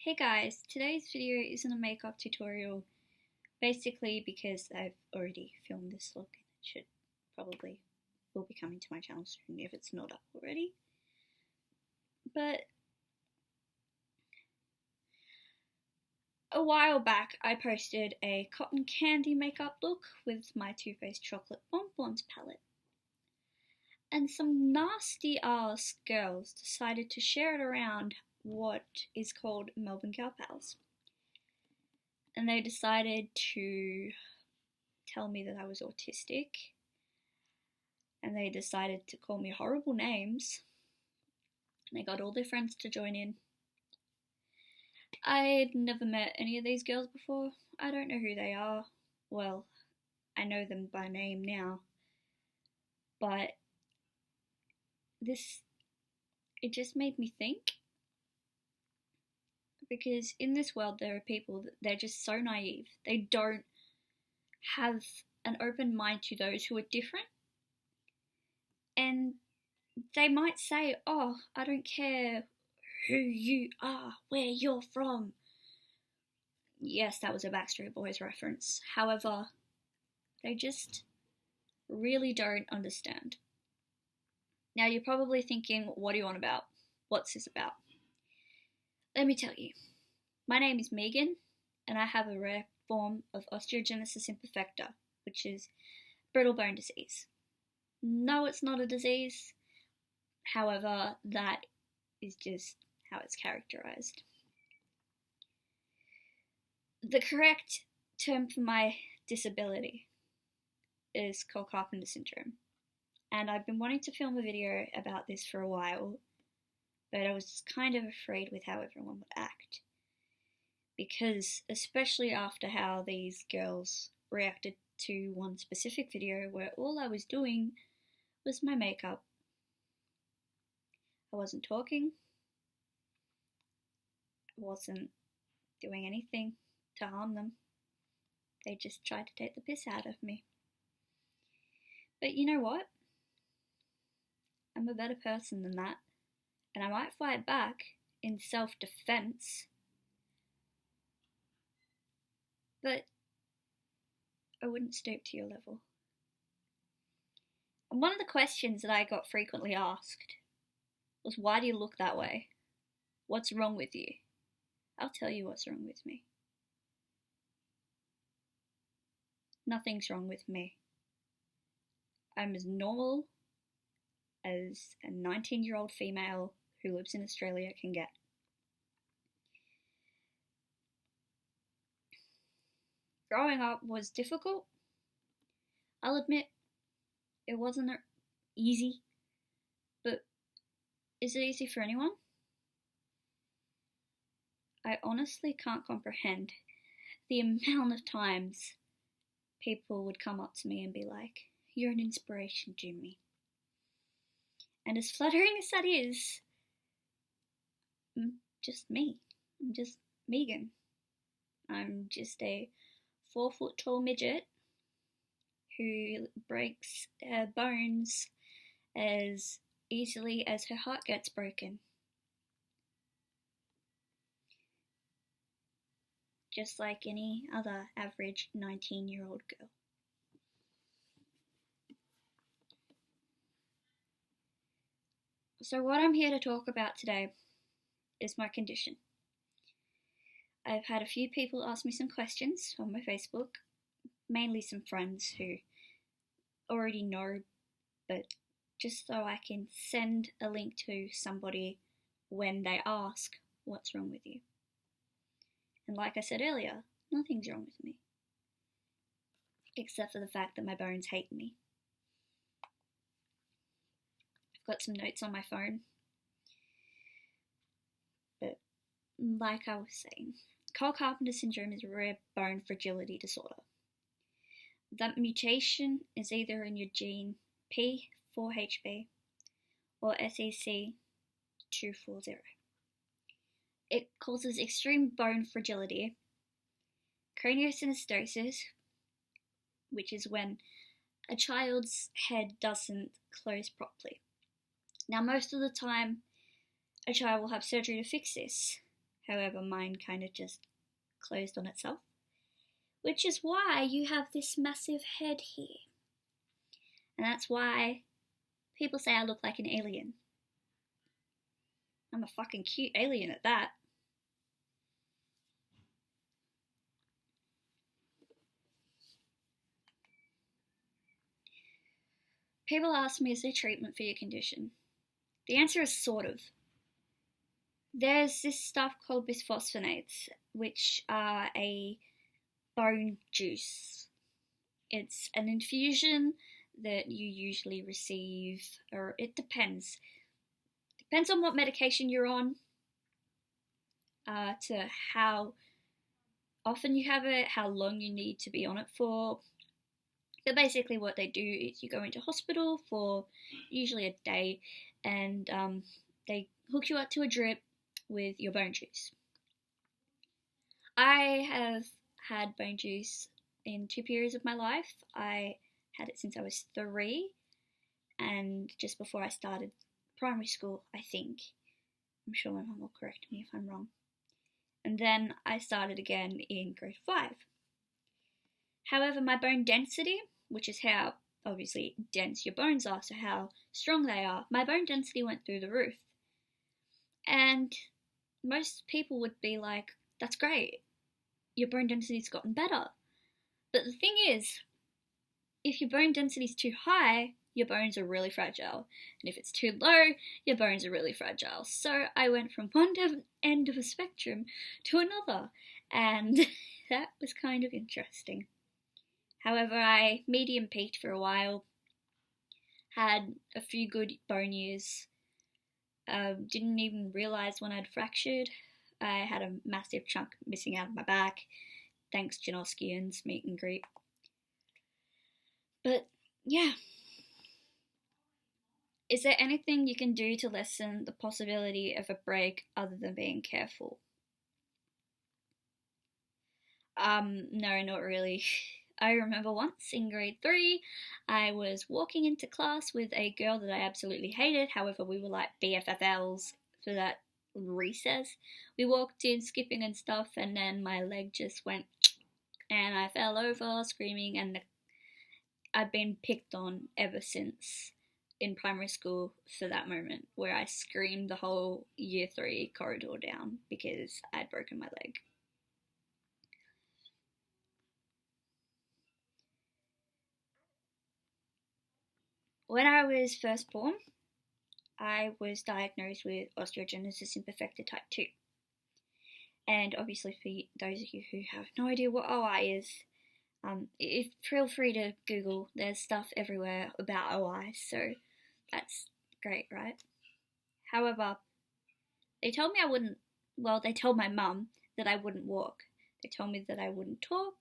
Hey guys, today's video isn't a makeup tutorial, basically because I've already filmed this look and it should probably will be coming to my channel soon if it's not up already. But a while back I posted a cotton candy makeup look with my Too Faced Chocolate Bonbons palette. And some nasty ass girls decided to share it around what is called Melbourne Gal Pals. And they decided to tell me that I was autistic. And they decided to call me horrible names. And they got all their friends to join in. I'd never met any of these girls before. I don't know who they are. Well, I know them by name now. But it just made me think. Because in this world there are people that they're just so naive. They don't have an open mind to those who are different. And they might say, oh, I don't care who you are, where you're from. Yes, that was a Backstreet Boys reference. However, they just really don't understand. Now you're probably thinking, what are you on about? What's this about? Let me tell you. My name is Megan, and I have a rare form of osteogenesis imperfecta, which is brittle bone disease. No, it's not a disease. However, that is just how it's characterized. The correct term for my disability is called Carpenter Syndrome. And I've been wanting to film a video about this for a while, but I was kind of afraid with how everyone would act. Because, especially after how these girls reacted to one specific video where all I was doing was my makeup. I wasn't talking. I wasn't doing anything to harm them. They just tried to take the piss out of me. But you know what? I'm a better person than that. And I might fight back in self-defense, but I wouldn't stoop to your level. And one of the questions that I got frequently asked was, why do you look that way? What's wrong with you? I'll tell you what's wrong with me. Nothing's wrong with me. I'm as normal as a 19-year-old female who lives in Australia can get. Growing up was difficult. I'll admit it wasn't easy, but is it easy for anyone? I honestly can't comprehend the amount of times people would come up to me and be like, "You're an inspiration, Jimmy." And as flattering as that is, I'm just me. I'm just Megan. I'm just a 4-foot tall midget who breaks bones as easily as her heart gets broken. Just like any other average 19-year-old girl. So what I'm here to talk about today is my condition. I've had a few people ask me some questions on my Facebook, mainly some friends who already know, but just so I can send a link to somebody when they ask, what's wrong with you? And like I said earlier, nothing's wrong with me. Except for the fact that my bones hate me. Got some notes on my phone. But like I was saying, Carpenter Syndrome is a rare bone fragility disorder. That mutation is either in your gene P4HB or SEC240. It causes extreme bone fragility, craniosynostosis, which is when a child's head doesn't close properly. Now, most of the time, a child will have surgery to fix this. However, mine kind of just closed on itself. Which is why you have this massive head here. And that's why people say I look like an alien. I'm a fucking cute alien at that. People ask me, is there treatment for your condition? The answer is sort of. There's this stuff called bisphosphonates, which are a bone juice. It's an infusion that you usually receive, or it depends. Depends on what medication you're on, to how often you have it, how long you need to be on it for. So basically what they do is you go into hospital for usually a day, and they hook you up to a drip with your bone juice. I have had bone juice in 2 periods of my life. I had it since I was 3, and just before I started primary school, I think. I'm sure my mum will correct me if I'm wrong. And then I started again in grade 5. However, my bone density, which is how obviously dense your bones are, so how strong they are, my bone density went through the roof. And most people would be like, that's great, your bone density's gotten better. But the thing is, if your bone density is too high, your bones are really fragile. And if it's too low, your bones are really fragile. So I went from one end of a spectrum to another, and that was kind of interesting. However, I medium peaked for a while, had a few good bone years, didn't even realise when I'd fractured. I had a massive chunk missing out of my back, thanks Janoskian's meet and greet. But yeah, is there anything you can do to lessen the possibility of a break other than being careful? No, not really. I remember once in grade 3, I was walking into class with a girl that I absolutely hated. However, we were like BFFLs for that recess. We walked in skipping and stuff, and then my leg just went, and I fell over screaming, and I've been picked on ever since in primary school for that moment where I screamed the whole year 3 corridor down because I'd broken my leg. When I was first born, I was diagnosed with osteogenesis imperfecta type 2. And obviously for those of you who have no idea what OI is, feel free to Google. There's stuff everywhere about OI, so that's great, right? However, they told me I wouldn't, well, they told my mum that I wouldn't walk. They told me that I wouldn't talk,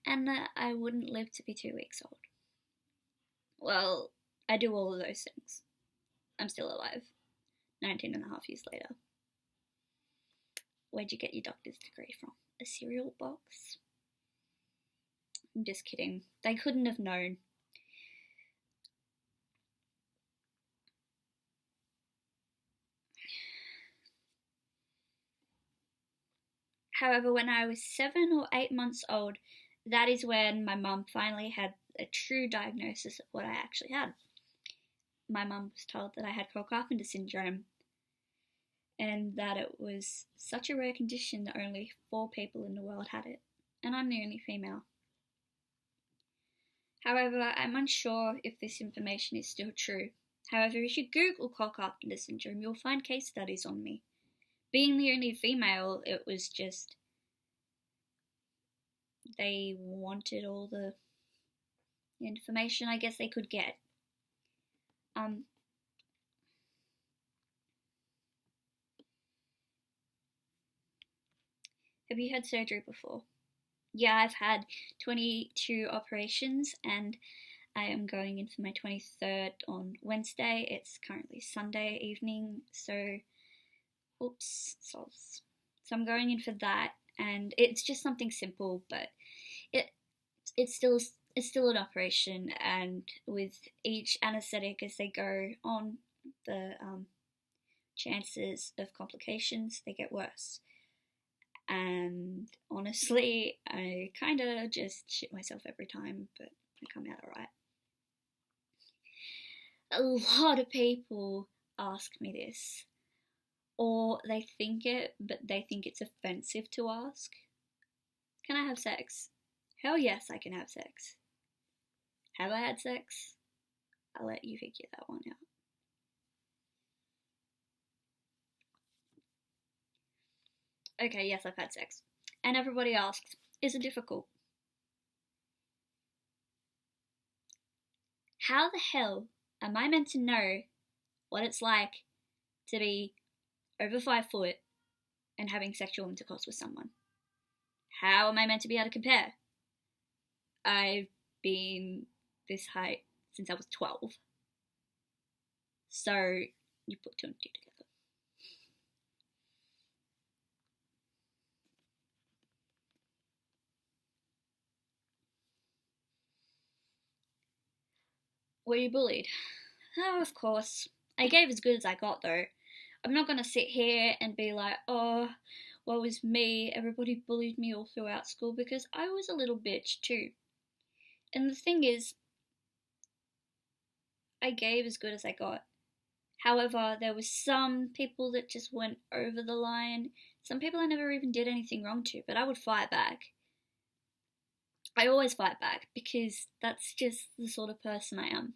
and that I wouldn't live to be 2 weeks old. Well, I do all of those things. I'm still alive, 19 and a half years later. Where'd you get your doctor's degree from? A cereal box? I'm just kidding. They couldn't have known. However, when I was 7 or 8 months old, that is when my mum finally had a true diagnosis of what I actually had. My mum was told that I had Carpenter Syndrome, and that it was such a rare condition that only 4 people in the world had it, and I'm the only female. However, I'm unsure if this information is still true. However, if you Google Carpenter Syndrome, you'll find case studies on me. Being the only female, it was just, they wanted all the information I guess they could get. Have you had surgery before? Yeah, I've had 22 operations, and I am going in for my 23rd on Wednesday. It's currently Sunday evening, so oops, soz. So I'm going in for that, and it's just something simple, but it's still an operation, and with each anaesthetic as they go on, the chances of complications, they get worse. And honestly, I kind of just shit myself every time, but I come out alright. A lot of people ask me this, or they think it, but they think it's offensive to ask. Can I have sex? Hell yes, I can have sex. Have I had sex? I'll let you figure that one out. Okay, yes, I've had sex. And everybody asks, is it difficult? How the hell am I meant to know what it's like to be over 5 foot and having sexual intercourse with someone? How am I meant to be able to compare? I've been this height since I was 12. So you put 2 and 2 together. Were you bullied? Oh, of course. I gave as good as I got, though. I'm not gonna sit here and be like, oh, woe is me, everybody bullied me all throughout school, because I was a little bitch too. And the thing is, I gave as good as I got. However, there was some people that just went over the line. Some people I never even did anything wrong to, but I would fight back. I always fight back because that's just the sort of person I am.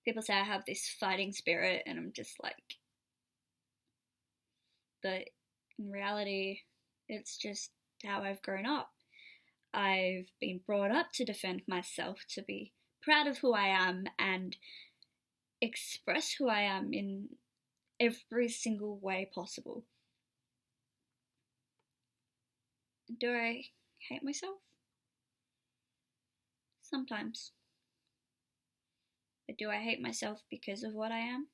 People say I have this fighting spirit, and I'm just like, but in reality, it's just how I've grown up. I've been brought up to defend myself, to be proud of who I am and express who I am in every single way possible. Do I hate myself? Sometimes. But do I hate myself because of what I am?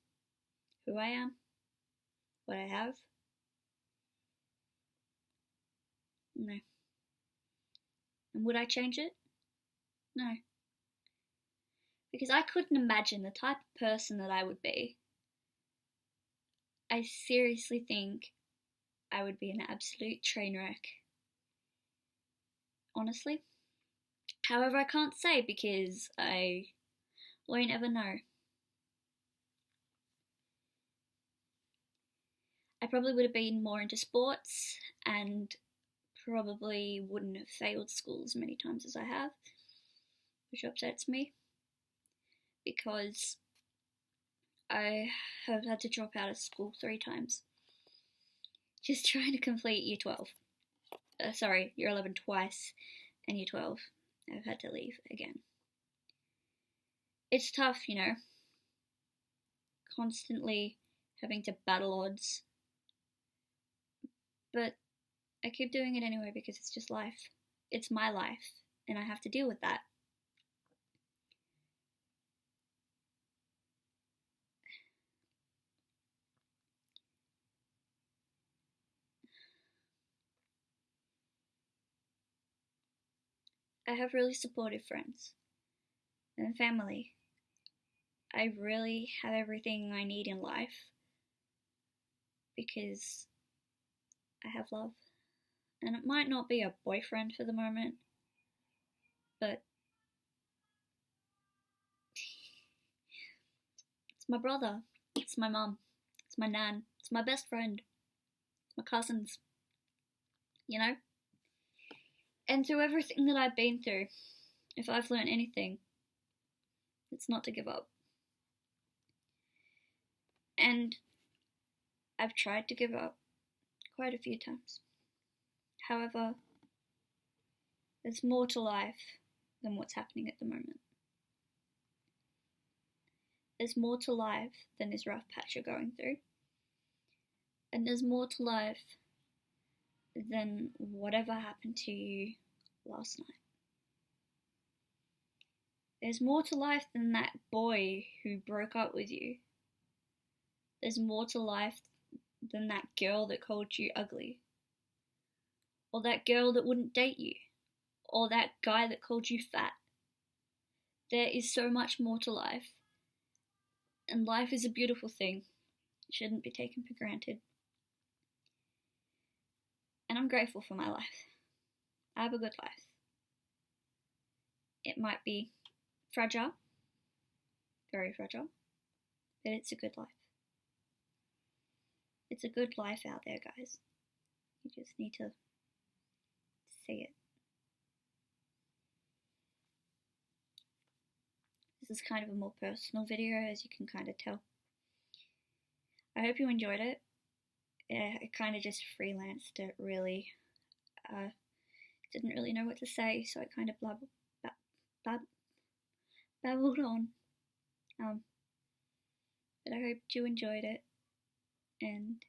Who I am? What I have? No. And would I change it? No. Because I couldn't imagine the type of person that I would be. I seriously think I would be an absolute train wreck. Honestly. However, I can't say because I won't ever know. I probably would have been more into sports and probably wouldn't have failed school as many times as I have, which upsets me because I have had to drop out of school 3 times just trying to complete year 12. Year 11 twice, and year 12 I've had to leave again. It's tough, you know, constantly having to battle odds, but I keep doing it anyway because it's just life. It's my life, and I have to deal with that. I have really supportive friends and family. I really have everything I need in life because I have love. And it might not be a boyfriend for the moment, but it's my brother, it's my mum, it's my nan, it's my best friend, it's my cousins, you know? And through everything that I've been through, if I've learned anything, it's not to give up. And I've tried to give up quite a few times. However, there's more to life than what's happening at the moment. There's more to life than this rough patch you're going through. And there's more to life than whatever happened to you last night. There's more to life than that boy who broke up with you. There's more to life than that girl that called you ugly. Or that girl that wouldn't date you. Or that guy that called you fat. There is so much more to life. And life is a beautiful thing. It shouldn't be taken for granted. And I'm grateful for my life. I have a good life. It might be fragile, very fragile, but it's a good life. It's a good life out there, guys. You just need to see it. This is kind of a more personal video, as you can kind of tell. I hope you enjoyed it. I kind of just freelanced it, really. Didn't really know what to say, so I kind of babbled on. But I hope you enjoyed it, and